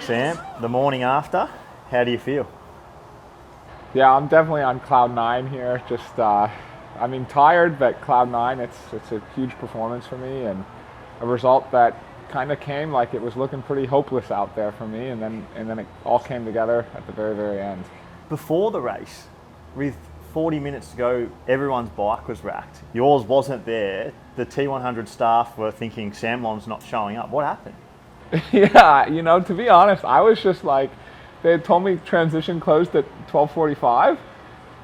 Sam, the morning after, how do you feel? Yeah, I'm definitely on cloud nine here. Just, tired, but cloud nine. It's a huge performance for me, and a result that kind of came like it was looking pretty hopeless out there for me, and then it all came together at the very, very end. Before the race, with 40 minutes to go, everyone's bike was racked. Yours wasn't there. The T100 staff were thinking Samlon's not showing up. What happened? Yeah, to be honest, I was just like, they had told me transition closed at 12:45,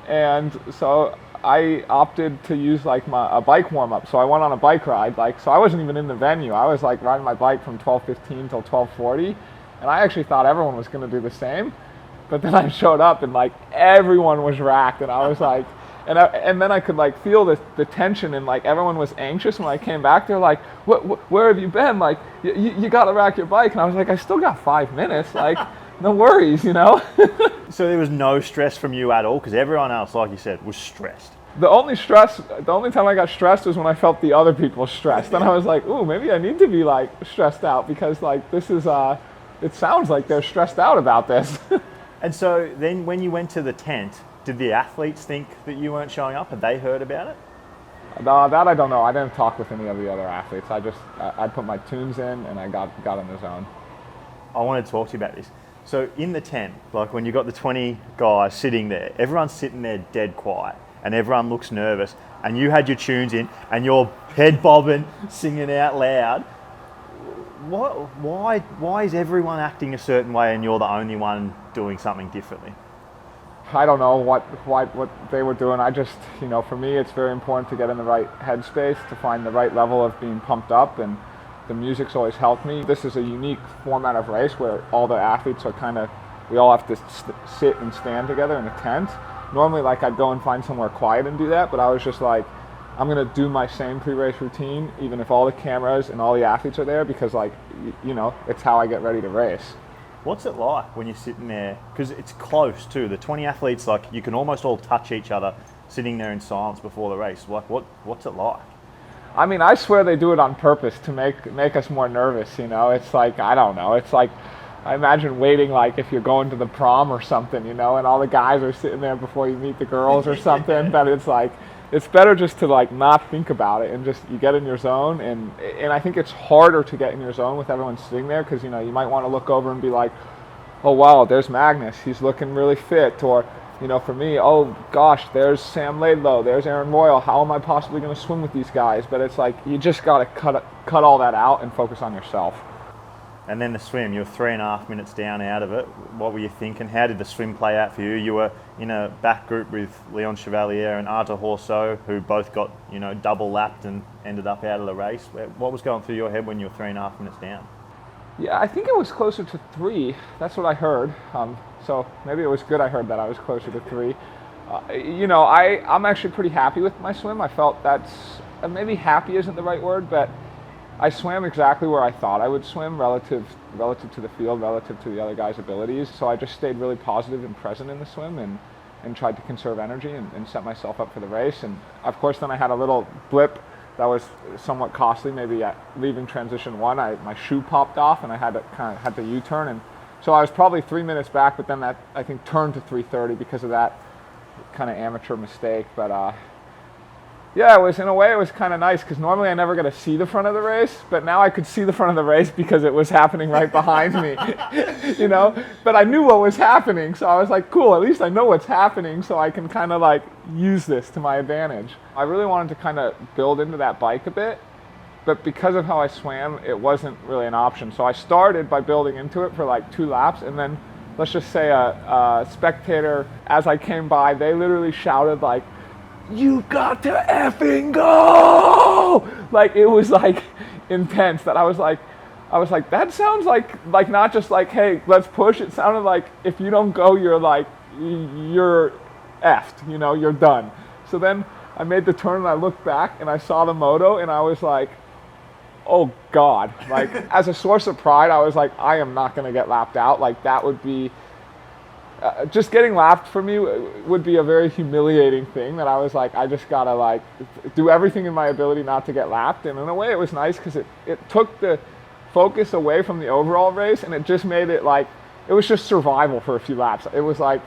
and so I opted to use like a bike warm up. So I went on a bike ride, so I wasn't even in the venue. I was like riding my bike from 12:15 till 12:40, and I actually thought everyone was going to do the same. But then I showed up and like everyone was racked, and I was like, and then I could like feel the tension, and like everyone was anxious when I came back. They're like, where have you been? Like, you got to rack your bike. And I was like, I still got 5 minutes. Like, no worries, So there was no stress from you at all, because everyone else, like you said, was stressed. The only time I got stressed was when I felt the other people stressed. And I was like, ooh, maybe I need to be like stressed out, because like this is, it sounds like they're stressed out about this. And so then when you went to the tent, did the athletes think that you weren't showing up? Had they heard about it? That I don't know. I didn't talk with any of the other athletes. I put my tunes in and I got in the zone. I want to talk to you about this. So in the tent, like when you got the 20 guys sitting there, everyone's sitting there dead quiet and everyone looks nervous, and you had your tunes in and you're head bobbing, singing out loud. Why is everyone acting a certain way and you're the only one doing something differently? I don't know what they were doing. I just, for me, it's very important to get in the right headspace, to find the right level of being pumped up, and the music's always helped me. This is a unique format of race where all the athletes are we all have to sit and stand together in a tent. Normally, like, I'd go and find somewhere quiet and do that, but I was just like, I'm going to do my same pre-race routine, even if all the cameras and all the athletes are there, because, like, it's how I get ready to race. What's it like when you're sitting there? Because it's close too. The 20 athletes, like, you can almost all touch each other sitting there in silence before the race. Like, what's it like? I mean, I swear they do it on purpose to make us more nervous, It's like, I don't know. It's like, I imagine waiting, like, if you're going to the prom or something, and all the guys are sitting there before you meet the girls or something. But it's like, it's better just to like not think about it and just you get in your zone, and I think it's harder to get in your zone with everyone sitting there, because you might want to look over and be like, oh wow, there's Magnus, he's looking really fit, or for me, oh gosh, there's Sam Laidlow, there's Aaron Royal, how am I possibly going to swim with these guys? But it's like you just got to cut all that out and focus on yourself. And then the swim, you were 3.5 minutes down out of it. What were you thinking? How did the swim play out for you? You were in a back group with Leon Chevalier and Arthur Horseau, who both got, double lapped and ended up out of the race. What was going through your head when you were 3.5 minutes down? Yeah, I think it was closer to 3. That's what I heard. So maybe it was good I heard that I was closer to 3. I'm actually pretty happy with my swim. I felt maybe happy isn't the right word, but I swam exactly where I thought I would swim relative to the field, relative to the other guys' abilities. So I just stayed really positive and present in the swim, and tried to conserve energy and set myself up for the race. And of course, then I had a little blip that was somewhat costly. Maybe at leaving transition 1, my shoe popped off and I had to U-turn. And so I was probably 3 minutes back, but then that, I think, turned to 3:30 because of that kind of amateur mistake. But yeah, it was kind of nice, because normally I never get to see the front of the race, but now I could see the front of the race because it was happening right behind me, But I knew what was happening, so I was like, cool, at least I know what's happening, so I can kind of like use this to my advantage. I really wanted to kind of build into that bike a bit, but because of how I swam, it wasn't really an option. So I started by building into it for like 2 laps, and then let's just say a spectator, as I came by, they literally shouted like, "You got to effing go!" Like, it was like intense, that I was like, that sounds like not just like, hey, let's push. It sounded like if you don't go, you're effed, you're done. So then I made the turn and I looked back and I saw the moto and I was like, oh God. Like, as a source of pride, I was like, I am not going to get lapped out. Like, that would be, just getting lapped for me would be a very humiliating thing, that I was like, I just gotta like do everything in my ability not to get lapped. And in a way it was nice, because it took the focus away from the overall race, and it just made it like, it was just survival for a few laps. It was like,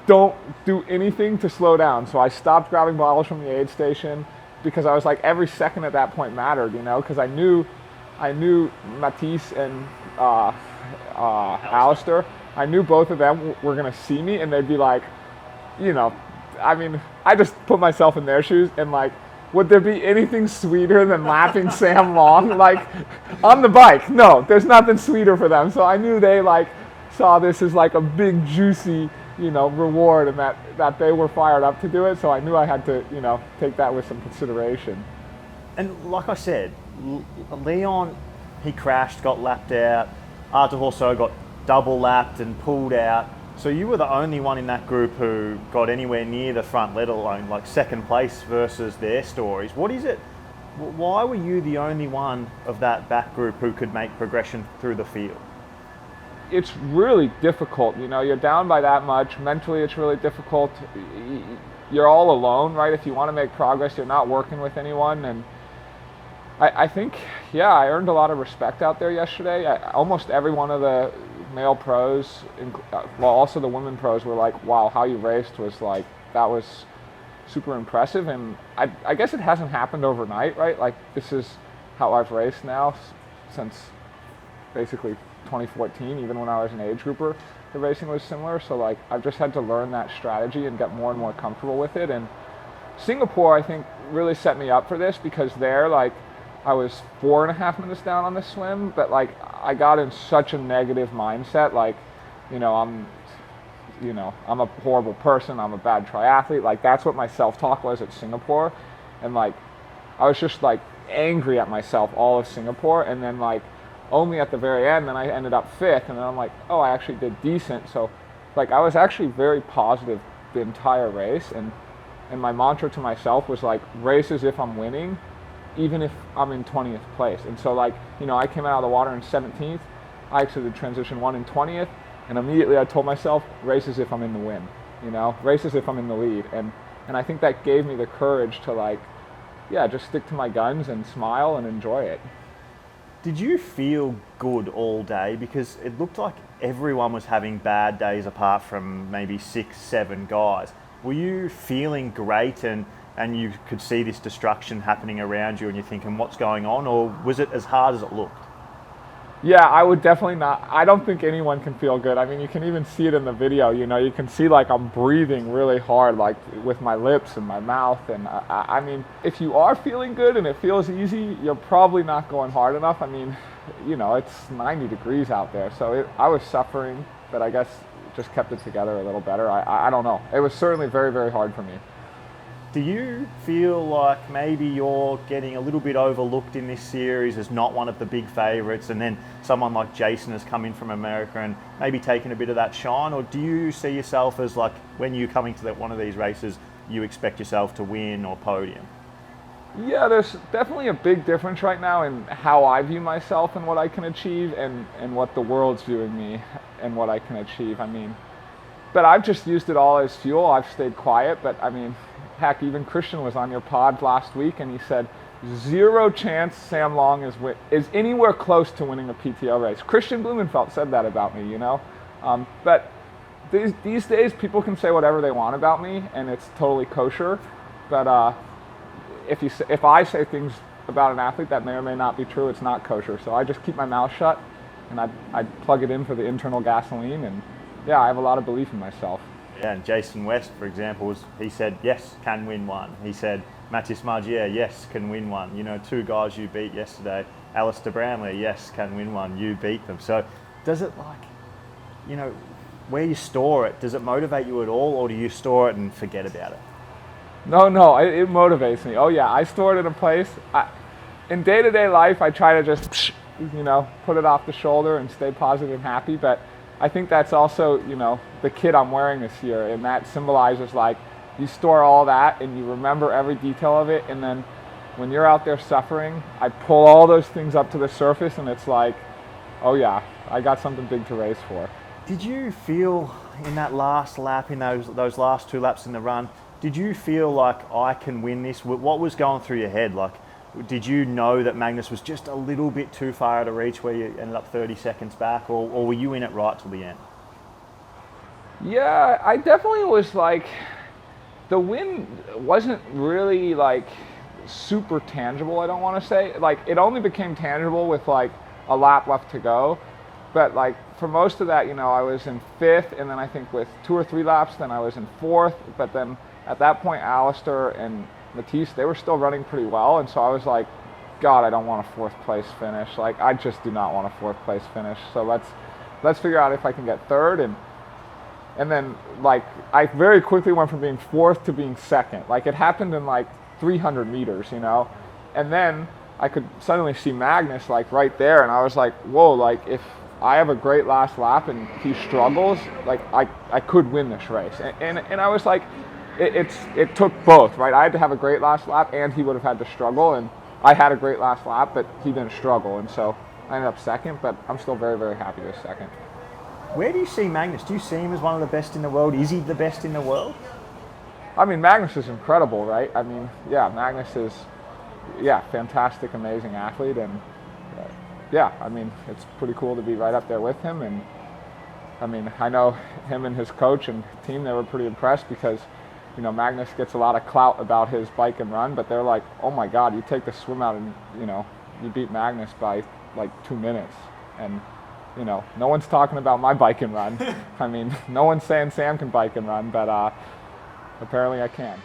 don't do anything to slow down. So I stopped grabbing bottles from the aid station because I was like, every second at that point mattered, you know, because I knew Matisse and Alistair. I knew both of them were going to see me, and they'd be like, you know, I mean, I just put myself in their shoes, and like, would there be anything sweeter than lapping Sam Long? Like, on the bike? No, there's nothing sweeter for them. So I knew they like saw this as like a big, juicy, you know, reward, and that they were fired up to do it. So I knew I had to, you know, take that with some consideration. And like I said, Leon, he crashed, got lapped out. Arthur Horseau got double lapped and pulled out. So you were the only one in that group who got anywhere near the front, let alone like second place versus their stories. What is it? Why were you the only one of that back group who could make progression through the field? It's really difficult, you know, you're down by that much. Mentally, it's really difficult. You're all alone, right? If you want to make progress, you're not working with anyone. And I think, yeah, I earned a lot of respect out there yesterday. Almost every one of the male pros, well, also the women pros, were like, wow, how you raced was like, that was super impressive. And I guess it hasn't happened overnight, right? Like, this is how I've raced now since basically 2014. Even when I was an age grouper, the racing was similar. So like, I've just had to learn that strategy and get more and more comfortable with it. And Singapore, I think, really set me up for this, because there, like, I was 4.5 minutes down on the swim, but like, I got in such a negative mindset. Like, you know, I'm a horrible person. I'm a bad triathlete. Like, that's what my self-talk was at Singapore. And like, I was just like angry at myself all of Singapore. And then like, only at the very end, then I ended up 5th, and then I'm like, oh, I actually did decent. So like, I was actually very positive the entire race, and my mantra to myself was like, race as if I'm winning, even if I'm in 20th place. And so like, you know, I came out of the water in 17th, I exited transition 1 in 20th, and immediately I told myself, race as if I'm in the win, you know, race as if I'm in the lead. And I think that gave me the courage to like, yeah, just stick to my guns and smile and enjoy it. Did you feel good all day? Because it looked like everyone was having bad days apart from maybe 6, 7 guys. Were you feeling great and you could see this destruction happening around you and you're thinking, what's going on? Or was it as hard as it looked? Yeah, I would definitely not. I don't think anyone can feel good. I mean, you can even see it in the video, you know, you can see like I'm breathing really hard, like with my lips and my mouth. And I mean, if you are feeling good and it feels easy, you're probably not going hard enough. I mean, you know, it's 90 degrees out there. So I was suffering, but I guess just kept it together a little better. I don't know. It was certainly very, very hard for me. Do you feel like maybe you're getting a little bit overlooked in this series as not one of the big favourites, and then someone like Jason has come in from America and maybe taken a bit of that shine? Or do you see yourself as like, when you're coming to one of these races, you expect yourself to win or podium? Yeah, there's definitely a big difference right now in how I view myself and what I can achieve, and what the world's viewing me and what I can achieve. I mean, but I've just used it all as fuel. I've stayed quiet, but I mean, heck, even Kristian was on your pod last week, and he said 0 chance Sam Long is anywhere close to winning a PTO race. Kristian Blummenfelt said that about me, you know. But these days, people can say whatever they want about me, and it's totally kosher. But if I say things about an athlete that may or may not be true, it's not kosher. So I just keep my mouth shut, and I plug it in for the internal gasoline, and yeah, I have a lot of belief in myself. Yeah, and Jason West, for example, he said, yes, can win one. He said, Mathis Margier, yes, can win one. You know, 2 guys you beat yesterday. Alistair Bramley, yes, can win one. You beat them. So does it, like, you know, where you store it, does it motivate you at all, or do you store it and forget about it? No, it motivates me. Oh yeah, I store it in a place. In day-to-day life, I try to just, you know, put it off the shoulder and stay positive and happy, but I think that's also, you know, the kit I'm wearing this year, and that symbolizes like, you store all that and you remember every detail of it, and then when you're out there suffering, I pull all those things up to the surface, and it's like, oh yeah, I got something big to race for. Did you feel in that last lap, in those last 2 laps in the run, did you feel like, I can win this? What was going through your head? Like, did you know that Magnus was just a little bit too far out of reach where you ended up 30 seconds back, or were you in it right till the end? Yeah, I definitely was like, the win wasn't really like super tangible, I don't want to say. Like, it only became tangible with like a lap left to go. But like for most of that, you know, I was in 5th, and then I think with 2 or 3 laps, then I was in 4th. But then at that point, Alistair and Matisse, they were still running pretty well. And so I was like, God, I don't want a 4th place finish. Like, I just do not want a 4th place finish. So let's figure out if I can get 3rd. And then, like, I very quickly went from being 4th to being 2nd. Like, it happened in, like, 300 meters, you know? And then I could suddenly see Magnus, like, right there, and I was like, whoa, like, if I have a great last lap and he struggles, like, I could win this race. And I was like, it took both, right? I had to have a great last lap, and he would have had to struggle, and I had a great last lap, but he didn't struggle, and so I ended up 2nd, but I'm still very, very happy with 2nd. Where do you see Magnus? Do you see him as one of the best in the world? Is he the best in the world? I mean, Magnus is incredible, right? I mean, yeah, Magnus is, fantastic, amazing athlete, and I mean, it's pretty cool to be right up there with him. And I mean, I know him and his coach and team, they were pretty impressed because, you know, Magnus gets a lot of clout about his bike and run, but they're like, oh my God, you take the swim out and, you know, you beat Magnus by like 2 minutes. And you know, no one's talking about my bike and run. I mean, no one's saying Sam can bike and run, but apparently I can.